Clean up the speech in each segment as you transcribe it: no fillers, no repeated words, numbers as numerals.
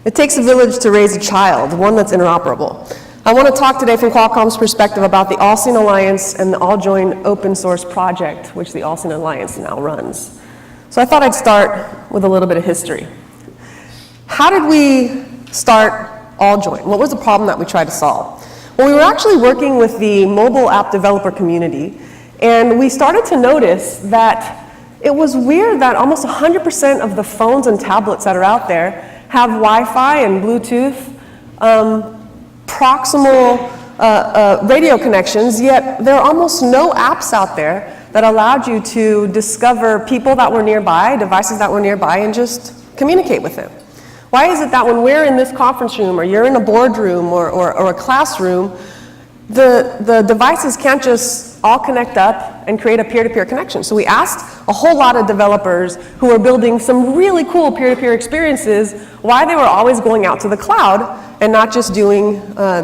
It takes a village to raise a child, one that's interoperable. I want to talk today from Qualcomm's perspective about the AllSeen Alliance and the AllJoin open source project, which the AllSeen Alliance now runs. So I thought I'd start with a little bit of history. How did we start AllJoin? What was the problem that we tried to solve? Well, we were actually working with the mobile app developer community, and we started to notice that it was weird that almost 100% of the phones and tablets that are out there have Wi-Fi and Bluetooth proximal radio connections, yet there are almost no apps out there that allowed you to discover people that were nearby, devices that were nearby, and just communicate with them. Why is it that when we're in this conference room, or you're in a boardroom, or a classroom, the devices can't just all connect up and create a peer-to-peer connection? So we asked a whole lot of developers who were building some really cool peer-to-peer experiences why they were always going out to the cloud and not just doing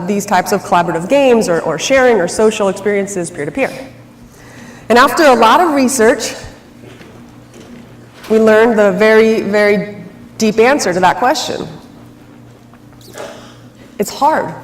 these types of collaborative games or sharing or social experiences peer-to-peer. And after a lot of research, we learned the very, very deep answer to that question. It's hard.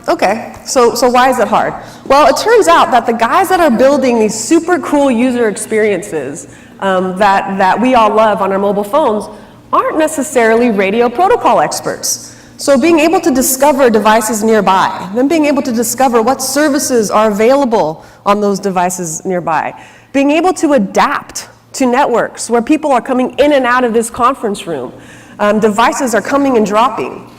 Okay, so why is it hard? Well, it turns out that the guys that are building these super cool user experiences that we all love on our mobile phones aren't necessarily radio protocol experts. So being able to discover devices nearby, then being able to discover what services are available on those devices nearby, being able to adapt to networks where people are coming in and out of this conference room, devices are coming and dropping.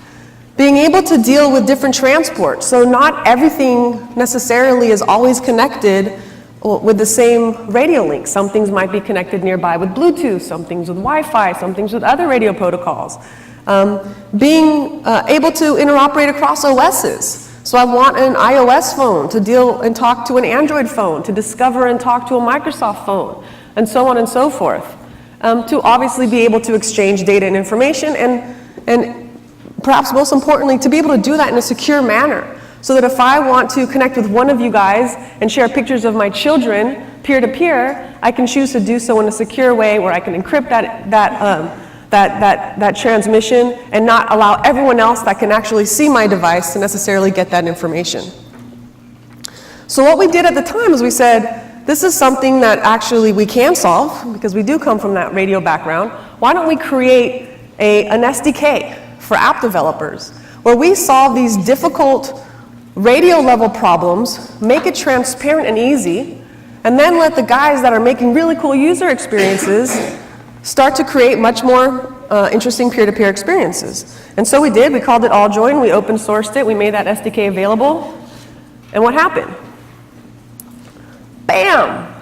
Being able to deal with different transport, so not everything necessarily is always connected with the same radio link. Some things might be connected nearby with Bluetooth, some things with Wi-Fi, some things with other radio protocols. Being able to interoperate across OSs. So I want an iOS phone to deal and talk to an Android phone, to discover and talk to a Microsoft phone, and so on and so forth. To obviously be able to exchange data and information, and perhaps most importantly, to be able to do that in a secure manner. So that if I want to connect with one of you guys and share pictures of my children peer-to-peer, I can choose to do so in a secure way where I can encrypt that transmission and not allow everyone else that can actually see my device to necessarily get that information. So what we did at the time is we said, this is something that actually we can solve, because we do come from that radio background. Why don't we create an SDK for app developers, where we solve these difficult radio level problems, make it transparent and easy, and then let the guys that are making really cool user experiences start to create much more interesting peer-to-peer experiences. And so we did. We called it AllJoin. We open sourced it. We made that SDK available. And what happened? Bam!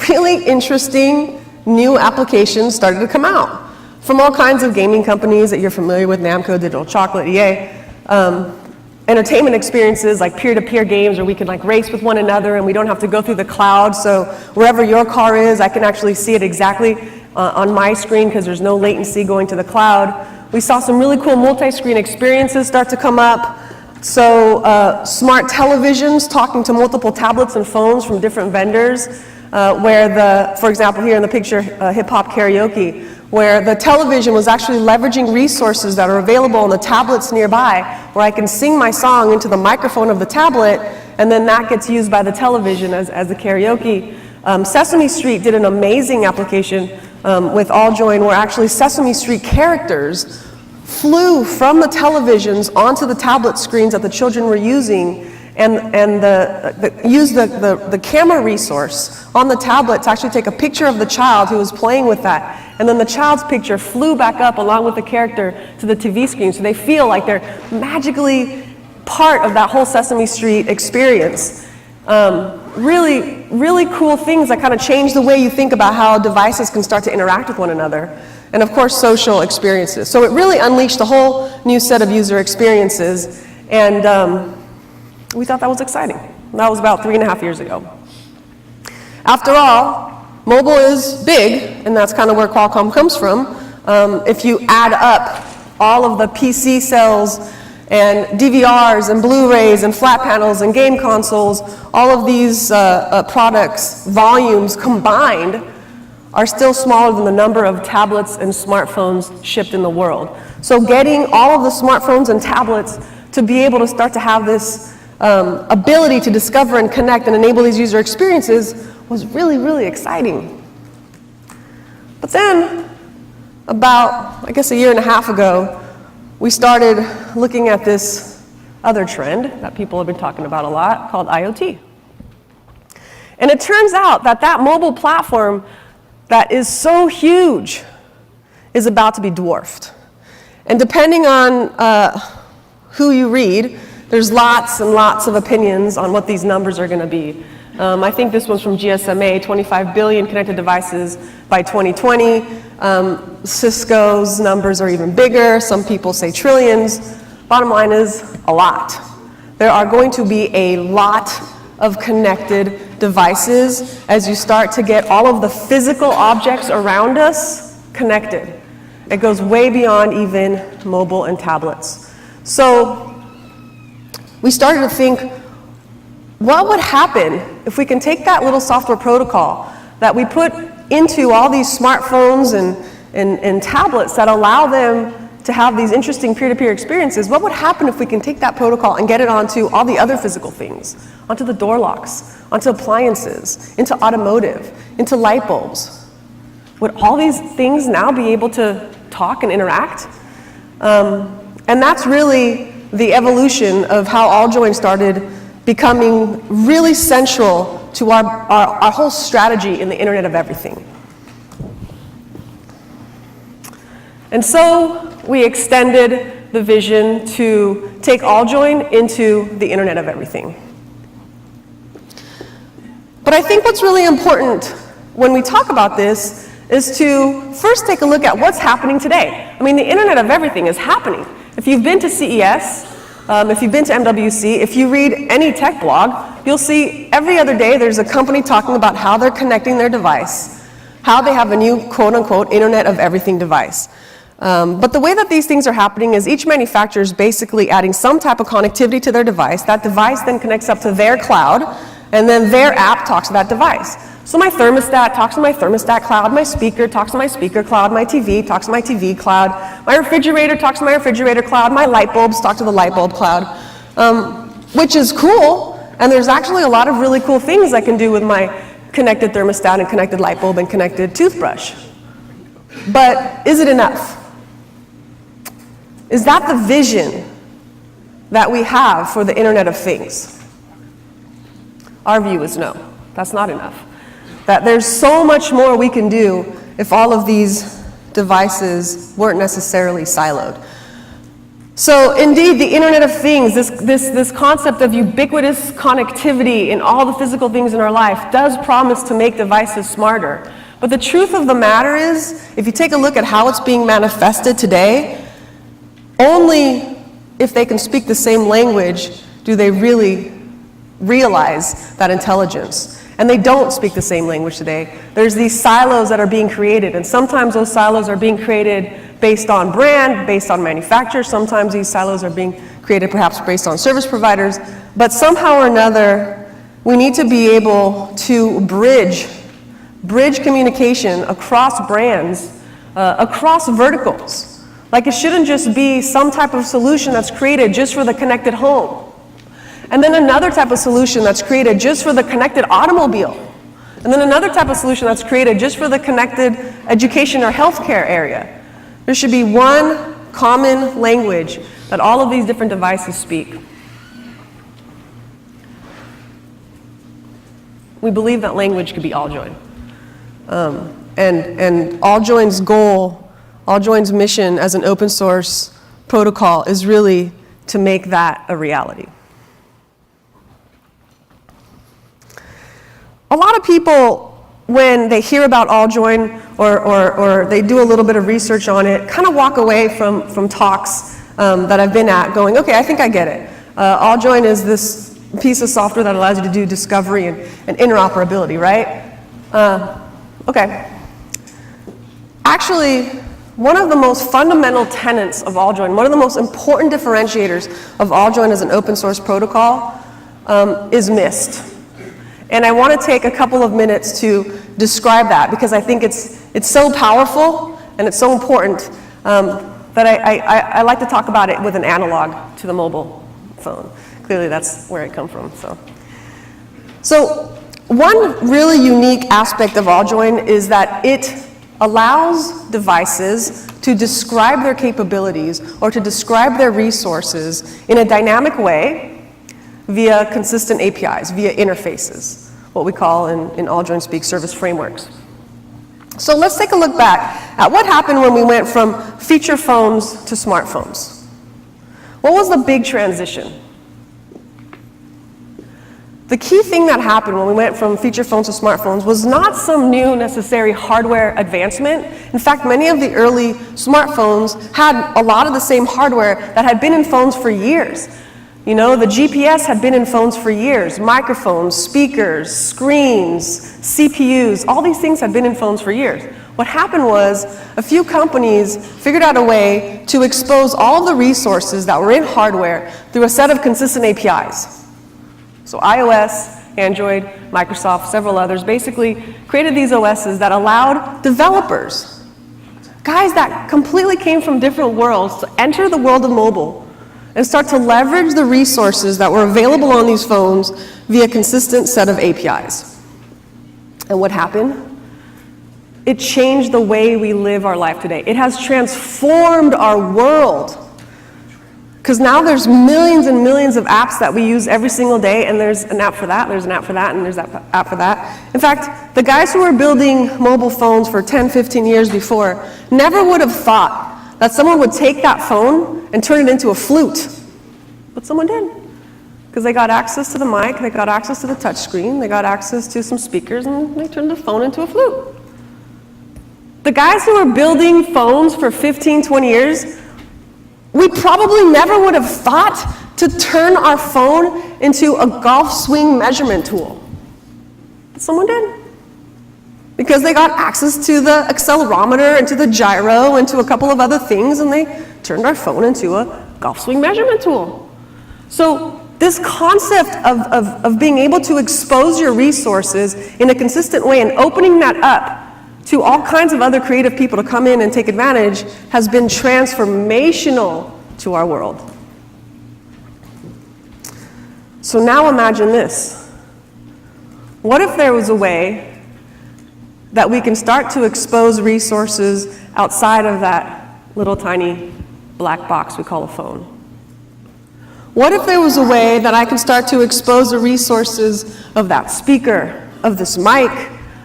Really interesting new applications started to come out from all kinds of gaming companies that you're familiar with, Namco, Digital Chocolate, EA. Entertainment experiences like peer-to-peer games where we can like race with one another and we don't have to go through the cloud. So wherever your car is, I can actually see it exactly on my screen because there's no latency going to the cloud. We saw some really cool multi-screen experiences start to come up. So smart televisions talking to multiple tablets and phones from different vendors, where for example, here in the picture, hip-hop karaoke, where the television was actually leveraging resources that are available on the tablets nearby, where I can sing my song into the microphone of the tablet, and then that gets used by the television as the karaoke. Sesame Street did an amazing application with AllJoin, where actually Sesame Street characters flew from the televisions onto the tablet screens that the children were using, and used the camera resource on the tablet to actually take a picture of the child who was playing with that. And then the child's picture flew back up along with the character to the TV screen, so they feel like they're magically part of that whole Sesame Street experience. Really, really cool things that kind of change the way you think about how devices can start to interact with one another. And of course, social experiences. So it really unleashed a whole new set of user experiences, and we thought that was exciting. That was about 3.5 years ago. After all, mobile is big, and that's kind of where Qualcomm comes from. If you add up all of the PC sales and DVRs and Blu-rays and flat panels and game consoles, all of these products, volumes combined, are still smaller than the number of tablets and smartphones shipped in the world. So getting all of the smartphones and tablets to be able to start to have this ability to discover and connect and enable these user experiences was really, really exciting. But then, about, I guess, a year and a half ago, we started looking at this other trend that people have been talking about a lot called IoT. And it turns out that that mobile platform that is so huge is about to be dwarfed. And depending on who you read, there's lots and lots of opinions on what these numbers are going to be. I think this one's from GSMA, 25 billion connected devices by 2020. Cisco's numbers are even bigger. Some people say trillions. Bottom line is a lot. There are going to be a lot of connected devices as you start to get all of the physical objects around us connected. It goes way beyond even mobile and tablets. So we started to think, what would happen if we can take that little software protocol that we put into all these smartphones and tablets that allow them to have these interesting peer-to-peer experiences? What would happen if we can take that protocol and get it onto all the other physical things, onto the door locks, onto appliances, into automotive, into light bulbs? Would all these things now be able to talk and interact? And that's really the evolution of how AllJoin started becoming really central to our whole strategy in the Internet of Everything. And so we extended the vision to take AllJoin into the Internet of Everything. But I think what's really important when we talk about this is to first take a look at what's happening today. I mean, the Internet of Everything is happening. If you've been to CES, if you've been to MWC, if you read any tech blog, you'll see every other day there's a company talking about how they're connecting their device, how they have a new quote-unquote Internet of Everything device. But the way that these things are happening is each manufacturer is basically adding some type of connectivity to their device. That device then connects up to their cloud, and then their app talks to that device. So my thermostat talks to my thermostat cloud, my speaker talks to my speaker cloud, my TV talks to my TV cloud, my refrigerator talks to my refrigerator cloud, my light bulbs talk to the light bulb cloud, which is cool, and there's actually a lot of really cool things I can do with my connected thermostat and connected light bulb and connected toothbrush. But is it enough? Is that the vision that we have for the Internet of Things? Our view is no, that's not enough. That there's so much more we can do if all of these devices weren't necessarily siloed. So indeed, the Internet of Things, this concept of ubiquitous connectivity in all the physical things in our life does promise to make devices smarter. But the truth of the matter is, if you take a look at how it's being manifested today, only if they can speak the same language do they really realize that intelligence. And they don't speak the same language today. There's these silos that are being created, and sometimes those silos are being created based on brand, based on manufacturer. Sometimes these silos are being created perhaps based on service providers. But somehow or another, we need to be able to bridge communication across brands, across verticals. Like, it shouldn't just be some type of solution that's created just for the connected home, and then another type of solution that's created just for the connected automobile, and then another type of solution that's created just for the connected education or healthcare area. There should be one common language that all of these different devices speak. We believe that language could be AllJoin. And AllJoin's goal, AllJoin's mission as an open source protocol is really to make that a reality. A lot of people, when they hear about AllJoin or they do a little bit of research on it, kind of walk away from talks that I've been at going, okay, I think I get it. AllJoin is this piece of software that allows you to do discovery and interoperability, right? Okay. Actually, one of the most fundamental tenets of AllJoin, one of the most important differentiators of AllJoin as an open source protocol is missed. And I want to take a couple of minutes to describe that, because I think it's so powerful and it's so important that I like to talk about it with an analog to the mobile phone. Clearly that's where it comes from. So one really unique aspect of AllJoin is that it allows devices to describe their capabilities or to describe their resources in a dynamic way via consistent APIs, via interfaces, what we call in AllJoin speak service frameworks. So let's take a look back at what happened when we went from feature phones to smartphones. What was the big transition? The key thing that happened when we went from feature phones to smartphones was not some new necessary hardware advancement. In fact, many of the early smartphones had a lot of the same hardware that had been in phones for years. You know, the GPS had been in phones for years. Microphones, speakers, screens, CPUs, all these things had been in phones for years. What happened was a few companies figured out a way to expose all of the resources that were in hardware through a set of consistent APIs. So iOS, Android, Microsoft, several others basically created these OSs that allowed developers, guys that completely came from different worlds, to enter the world of mobile and start to leverage the resources that were available on these phones via a consistent set of APIs. And what happened? It changed the way we live our life today. It has transformed our world. Because now there's millions and millions of apps that we use every single day, and there's an app for that, there's an app for that, and there's an app for that. In fact, the guys who were building mobile phones for 10, 15 years before never would have thought that someone would take that phone and turn it into a flute. But someone did. Because they got access to the mic, they got access to the touch screen, they got access to some speakers, and they turned the phone into a flute. The guys who were building phones for 15, 20 years, we probably never would have thought to turn our phone into a golf swing measurement tool. But someone did. Because they got access to the accelerometer and to the gyro and to a couple of other things, and they turned our phone into a golf swing measurement tool. So this concept of being able to expose your resources in a consistent way and opening that up to all kinds of other creative people to come in and take advantage has been transformational to our world. So now imagine this. What if there was a way that we can start to expose resources outside of that little tiny black box we call a phone? What if there was a way that I can start to expose the resources of that speaker, of this mic,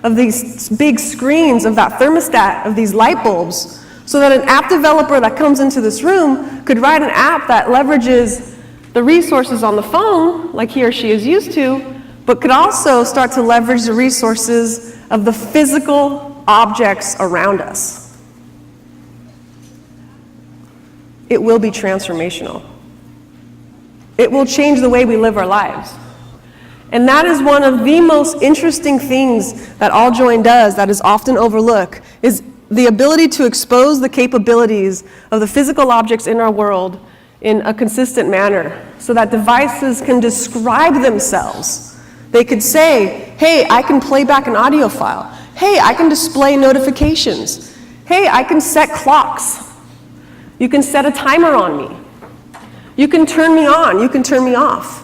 of these big screens, of that thermostat, of these light bulbs, so that an app developer that comes into this room could write an app that leverages the resources on the phone, like he or she is used to, but could also start to leverage the resources of the physical objects around us. It will be transformational. It will change the way we live our lives. And that is one of the most interesting things that AllJoin does that is often overlooked, is the ability to expose the capabilities of the physical objects in our world in a consistent manner so that devices can describe themselves. They could say, hey, I can play back an audio file. Hey, I can display notifications. Hey, I can set clocks. You can set a timer on me. You can turn me on. You can turn me off.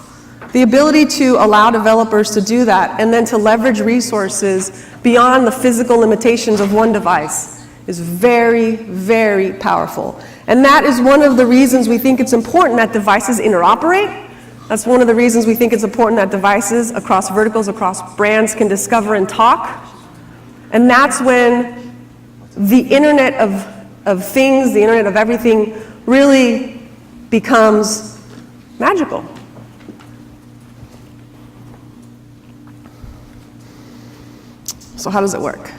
The ability to allow developers to do that and then to leverage resources beyond the physical limitations of one device is very, very powerful. And that is one of the reasons we think it's important that devices interoperate. That's one of the reasons we think it's important that devices across verticals, across brands can discover and talk. And that's when the Internet of Things, the Internet of Everything, really becomes magical. So how does it work?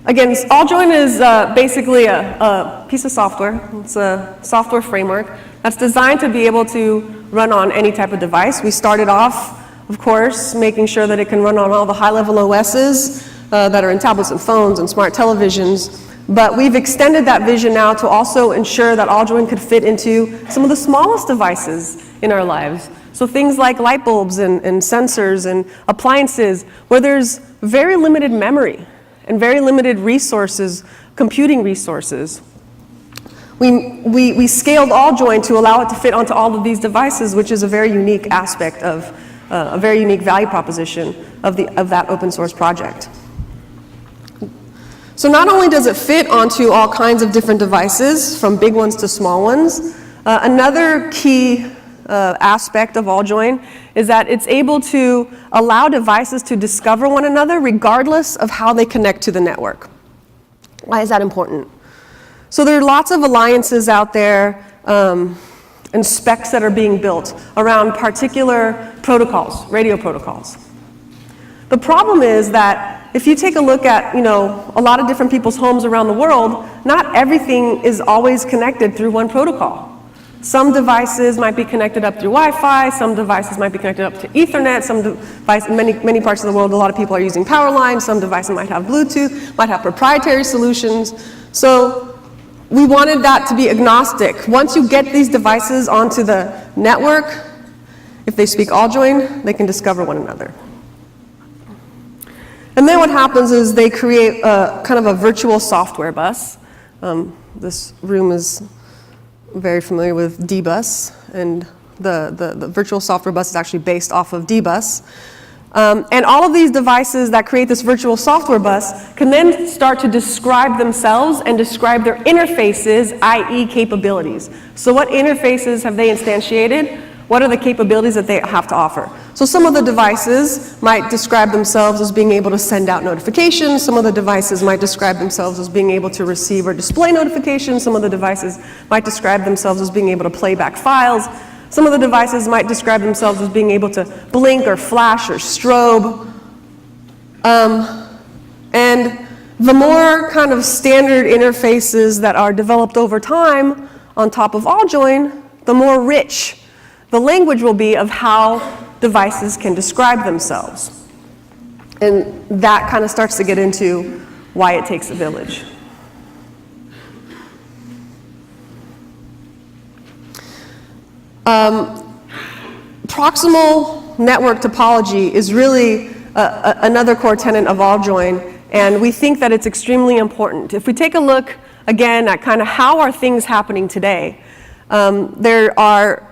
Again, AllJoin is basically a piece of software. It's a software framework that's designed to be able to run on any type of device. We started off, of course, making sure that it can run on all the high-level OSs that are in tablets and phones and smart televisions. But we've extended that vision now to also ensure that AllJoin could fit into some of the smallest devices in our lives. So things like light bulbs and sensors and appliances, where there's very limited memory and very limited resources, computing resources. We scaled AllJoin to allow it to fit onto all of these devices, which is a very unique aspect of, a very unique value proposition of that open source project. So not only does it fit onto all kinds of different devices, from big ones to small ones, another key aspect of AllJoin is that it's able to allow devices to discover one another regardless of how they connect to the network. Why is that important? So there are lots of alliances out there and specs that are being built around particular protocols, radio protocols. The problem is that if you take a look at, a lot of different people's homes around the world, not everything is always connected through one protocol. Some devices might be connected up through Wi-Fi, some devices might be connected up to Ethernet, in many parts of the world, a lot of people are using power lines, some devices might have Bluetooth, might have proprietary solutions. So we wanted that to be agnostic. Once you get these devices onto the network, if they speak AllJoin, they can discover one another. And then what happens is they create kind of a virtual software bus. This room is very familiar with D-Bus, and the virtual software bus is actually based off of D-Bus. And all of these devices that create this virtual software bus can then start to describe themselves and describe their interfaces, i.e. capabilities. So what interfaces have they instantiated? What are the capabilities that they have to offer? So some of the devices might describe themselves as being able to send out notifications. Some of the devices might describe themselves as being able to receive or display notifications. Some of the devices might describe themselves as being able to play back files. Some of the devices might describe themselves as being able to blink or flash or strobe. And the more kind of standard interfaces that are developed over time on top of AllJoin, the more rich the language will be of how devices can describe themselves. And that kind of starts to get into why it takes a village. Proximal network topology is really another core tenet of AllJoin, and we think that it's extremely important. If we take a look again at kind of how are things happening today, there are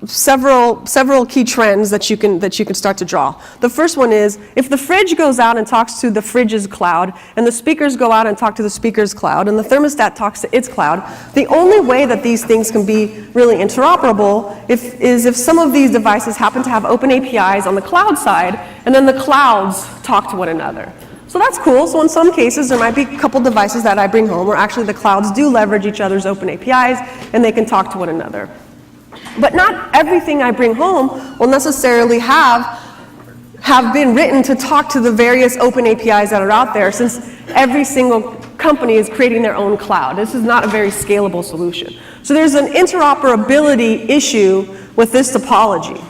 several key trends that you can start to draw. The first one is, if the fridge goes out and talks to the fridge's cloud, and the speakers go out and talk to the speaker's cloud, and the thermostat talks to its cloud, the only way that these things can be really interoperable is if some of these devices happen to have open APIs on the cloud side, and then the clouds talk to one another. So that's cool. So in some cases, there might be a couple devices that I bring home where actually the clouds do leverage each other's open APIs, and they can talk to one another. But not everything I bring home will necessarily have been written to talk to the various open APIs that are out there, since every single company is creating their own cloud. This is not a very scalable solution. So there's an interoperability issue with this topology.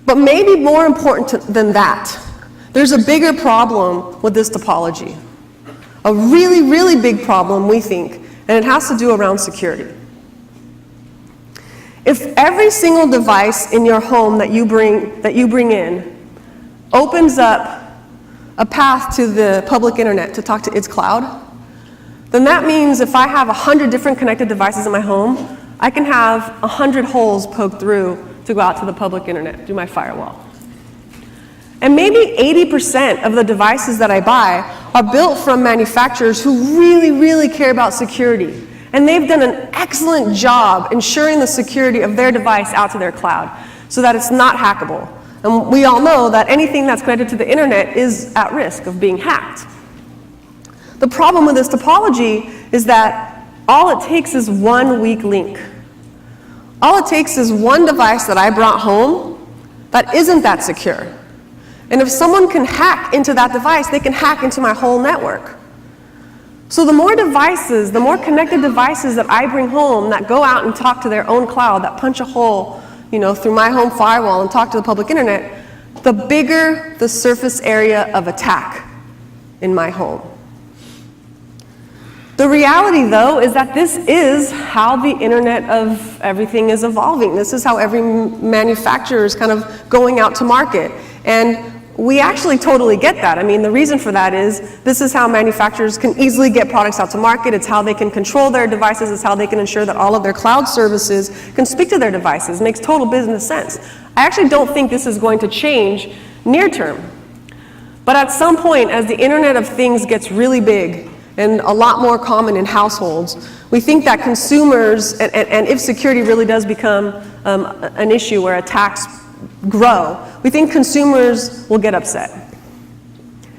But maybe more important than that, there's a bigger problem with this topology. A really, really big problem, we think, and it has to do around security. If every single device in your home that you bring in opens up a path to the public internet to talk to its cloud, then that means if I have 100 different connected devices in my home, I can have 100 holes poked through to go out to the public internet through my firewall. And maybe 80% of the devices that I buy are built from manufacturers who really, really care about security. And they've done an excellent job ensuring the security of their device out to their cloud so that it's not hackable. And we all know that anything that's connected to the internet is at risk of being hacked. The problem with this topology is that all it takes is one weak link. All it takes is one device that I brought home that isn't that secure. And if someone can hack into that device, they can hack into my whole network. So the more devices, the more connected devices that I bring home that go out and talk to their own cloud, that punch a hole, through my home firewall and talk to the public internet, the bigger the surface area of attack in my home. The reality, though, is that this is how the Internet of Everything is evolving. This is how every manufacturer is kind of going out to market. And we actually totally get that. I mean, the reason for that is this is how manufacturers can easily get products out to market. It's how they can control their devices. It's how they can ensure that all of their cloud services can speak to their devices. It makes total business sense. I actually don't think this is going to change near term. But at some point, as the Internet of Things gets really big and a lot more common in households, we think that consumers, and if security really does become an issue where attacks grow, we think consumers will get upset.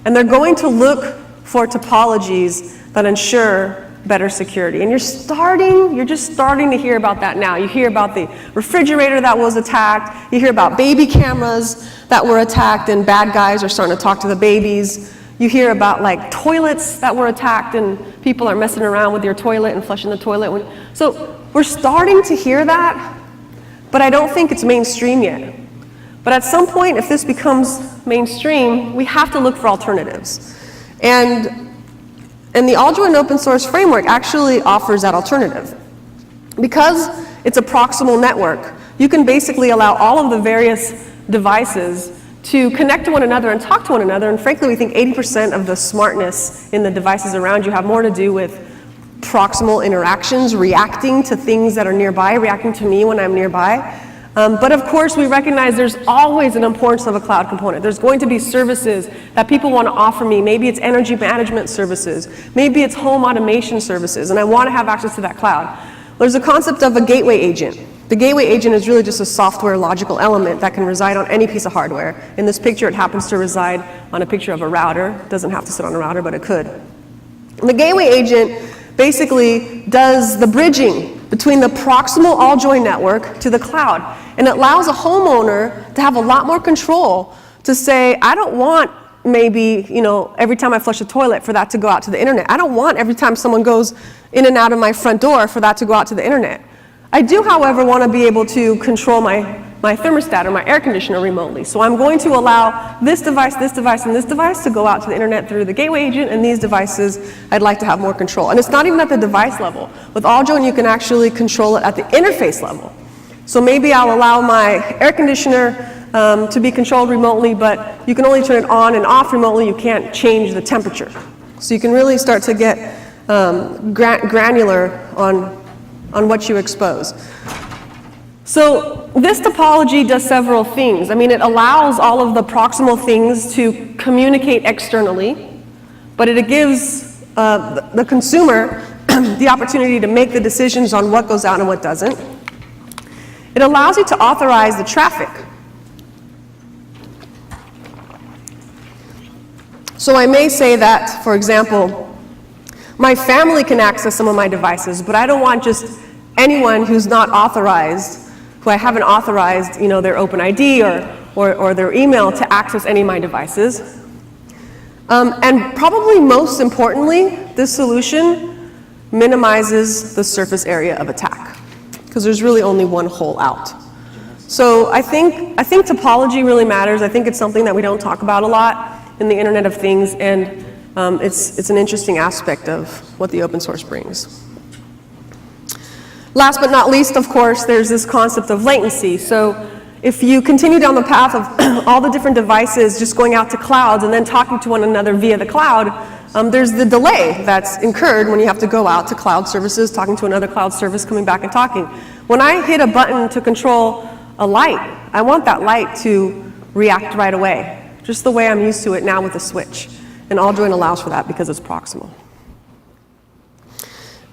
And they're going to look for topologies that ensure better security. And you're just starting to hear about that now. You hear about the refrigerator that was attacked. You hear about baby cameras that were attacked and bad guys are starting to talk to the babies. You hear about like toilets that were attacked and people are messing around with your toilet and flushing the toilet. So we're starting to hear that, but I don't think it's mainstream yet. But at some point, if this becomes mainstream, we have to look for alternatives. And the AllJoin open source framework actually offers that alternative. Because it's a proximal network, you can basically allow all of the various devices to connect to one another and talk to one another. And frankly, we think 80% of the smartness in the devices around you have more to do with proximal interactions, reacting to things that are nearby, reacting to me when I'm nearby. But of course, we recognize there's always an importance of a cloud component. There's going to be services that people want to offer me. Maybe it's energy management services. Maybe it's home automation services, and I want to have access to that cloud. There's a concept of a gateway agent. The gateway agent is really just a software logical element that can reside on any piece of hardware. In this picture, it happens to reside on a picture of a router. It doesn't have to sit on a router, but it could. And the gateway agent basically does the bridging between the proximal AllJoin network to the cloud. And it allows a homeowner to have a lot more control to say, I don't want maybe, every time I flush a toilet for that to go out to the internet. I don't want every time someone goes in and out of my front door for that to go out to the internet. I do, however, want to be able to control my thermostat or my air conditioner remotely. So I'm going to allow this device, and this device to go out to the internet through the gateway agent, and these devices, I'd like to have more control. And it's not even at the device level. With AllJoin, you can actually control it at the interface level. So maybe I'll allow my air conditioner to be controlled remotely, but you can only turn it on and off remotely. You can't change the temperature. So you can really start to get granular on what you expose. So this topology does several things. I mean, it allows all of the proximal things to communicate externally, but it gives the consumer the opportunity to make the decisions on what goes out and what doesn't. It allows you to authorize the traffic. So I may say that, for example, my family can access some of my devices, but I don't want just anyone who's not authorized, who I haven't authorized, their OpenID or their email to access any of my devices. And probably most importantly, this solution minimizes the surface area of attack, because there's really only one hole out. So I think topology really matters. I think it's something that we don't talk about a lot in the Internet of Things, and it's an interesting aspect of what the open source brings. Last but not least, of course, there's this concept of latency. So if you continue down the path of all the different devices just going out to clouds and then talking to one another via the cloud, there's the delay that's incurred when you have to go out to cloud services, talking to another cloud service, coming back and talking. When I hit a button to control a light, I want that light to react right away, just the way I'm used to it now with a switch. And AllJoin allows for that because it's proximal.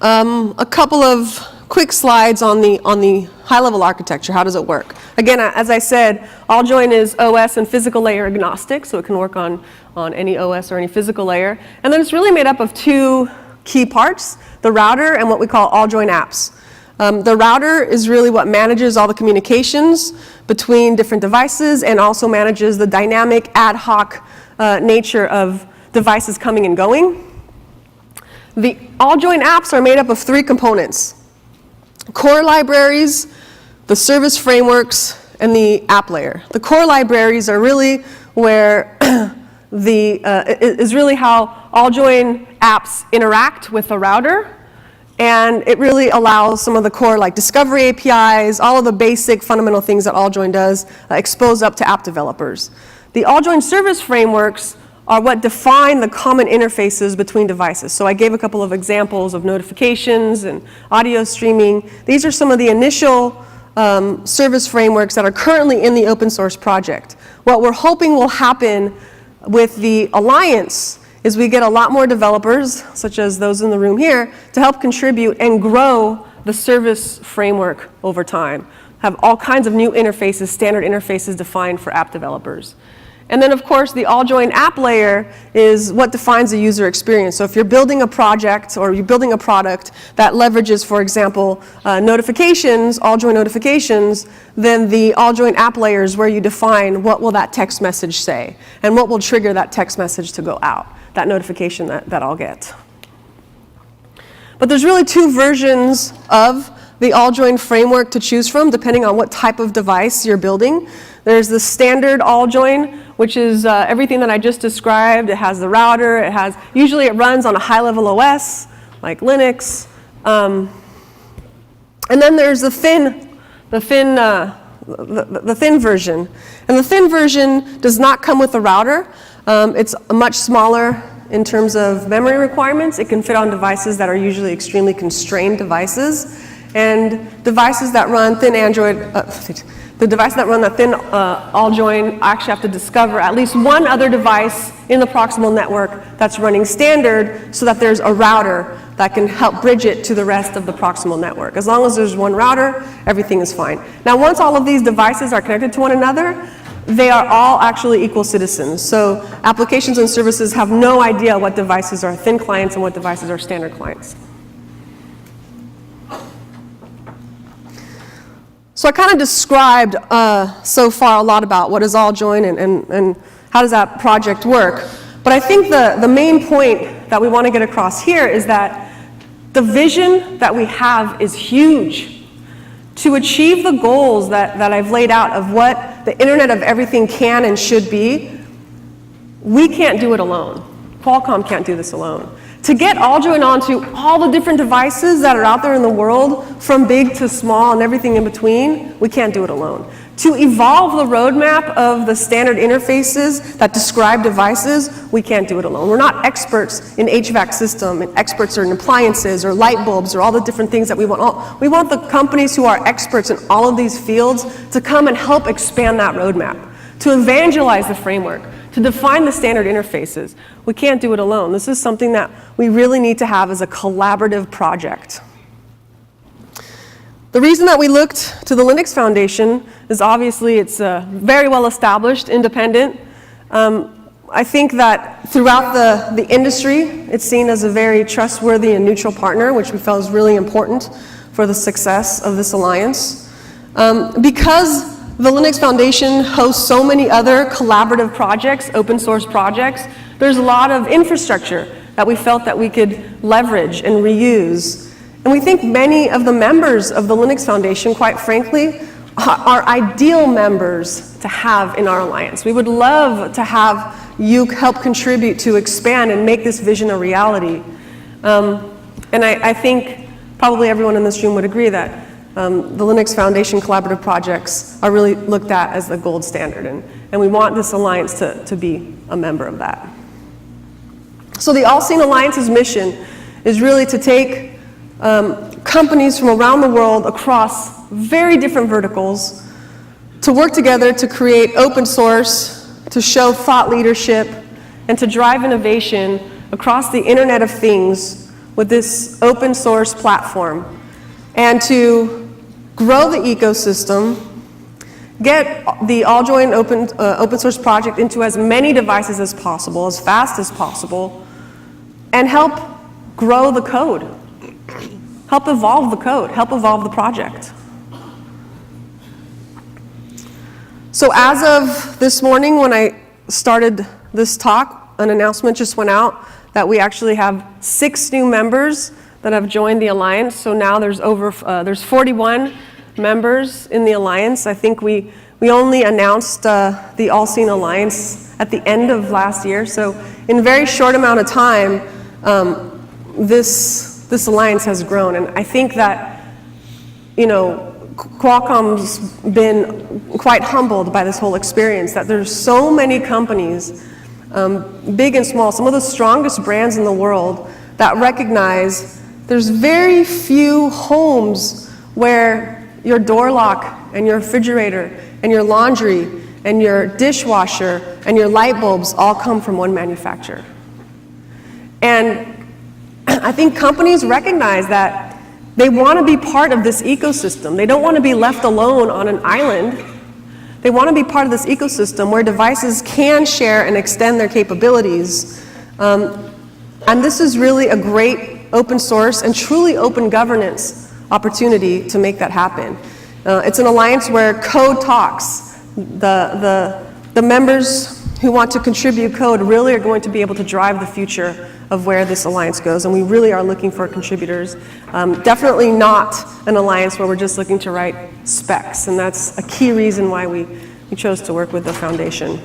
A couple of quick slides on the high-level architecture. How does it work? Again, as I said, AllJoin is OS and physical layer agnostic, so it can work on any OS or any physical layer. And then it's really made up of two key parts, the router and what we call AllJoin apps. The router is really what manages all the communications between different devices and also manages the dynamic, ad hoc nature of devices coming and going. The AllJoin apps are made up of three components: core libraries, the service frameworks, and the app layer. The core libraries are really where is really how AllJoin apps interact with the router, and it really allows some of the core like discovery APIs, all of the basic fundamental things that AllJoin does, expose up to app developers. The AllJoin service frameworks are what define the common interfaces between devices. So I gave a couple of examples of notifications and audio streaming. These are some of the initial service frameworks that are currently in the open source project. What we're hoping will happen with the Alliance is we get a lot more developers, such as those in the room here, to help contribute and grow the service framework over time. Have all kinds of new interfaces, standard interfaces defined for app developers. And then, of course, the AllJoin app layer is what defines the user experience. So if you're building a project or you're building a product that leverages, for example, notifications, AllJoin notifications, then the AllJoin app layer is where you define what will that text message say and what will trigger that text message to go out, that notification that I'll get. But there's really two versions of the AllJoin framework to choose from, depending on what type of device you're building. There's the standard AllJoin, which is everything that I just described. It has the router. Usually it runs on a high-level OS, like Linux. And then there's the thin version. And the thin version does not come with a router. It's much smaller in terms of memory requirements. It can fit on devices that are usually extremely constrained devices. And devices that run thin Android, the devices that run that thin AllJoin actually have to discover at least one other device in the proximal network that's running standard so that there's a router that can help bridge it to the rest of the proximal network. As long as there's one router, everything is fine. Now, once all of these devices are connected to one another, they are all actually equal citizens. So applications and services have no idea what devices are thin clients and what devices are standard clients. So I kind of described so far a lot about what is AllJoin and how does that project work. But I think the main point that we want to get across here is that the vision that we have is huge. To achieve the goals that I've laid out of what the Internet of Everything can and should be, we can't do it alone. Qualcomm can't do this alone. To get AllJoin onto all the different devices that are out there in the world, from big to small and everything in between, we can't do it alone. To evolve the roadmap of the standard interfaces that describe devices, we can't do it alone. We're not experts in HVAC system, and experts in appliances or light bulbs or all the different things that we want. We want the companies who are experts in all of these fields to come and help expand that roadmap, to evangelize the framework, to define the standard interfaces. We can't do it alone. This is something that we really need to have as a collaborative project. The reason that we looked to the Linux Foundation is obviously it's very well established, independent. I think that throughout the industry, it's seen as a very trustworthy and neutral partner, which we felt is really important for the success of this alliance. Because the Linux Foundation hosts so many other collaborative projects, open source projects, there's a lot of infrastructure that we felt that we could leverage and reuse. And we think many of the members of the Linux Foundation, quite frankly, are ideal members to have in our alliance. We would love to have you help contribute to expand and make this vision a reality. And I think probably everyone in this room would agree that the Linux Foundation collaborative projects are really looked at as the gold standard, and we want this alliance to be a member of that. So the AllSeen Alliance's mission is really to take companies from around the world across very different verticals to work together to create open source, to show thought leadership, and to drive innovation across the Internet of Things with this open source platform, and to grow the ecosystem, get the AllJoin open source project into as many devices as possible, as fast as possible, and help grow the code. Help evolve the code, help evolve the project. So as of this morning, when I started this talk, an announcement just went out that we actually have 6 new members that have joined the Alliance. So now there's 41 members in the Alliance. I think we only announced the AllSeen Alliance at the end of last year. So in a very short amount of time, this alliance has grown. And I think that, you know, Qualcomm's been quite humbled by this whole experience, that there's so many companies, big and small, some of the strongest brands in the world, that recognize there's very few homes where your door lock and your refrigerator and your laundry and your dishwasher and your light bulbs all come from one manufacturer. And I think companies recognize that they want to be part of this ecosystem. They don't want to be left alone on an island. They want to be part of this ecosystem where devices can share and extend their capabilities. And this is really a great open source and truly open governance opportunity to make that happen. It's an alliance where code talks. The members who want to contribute code really are going to be able to drive the future of where this alliance goes, and we really are looking for contributors. Definitely not an alliance where we're just looking to write specs, and that's a key reason why we chose to work with the foundation.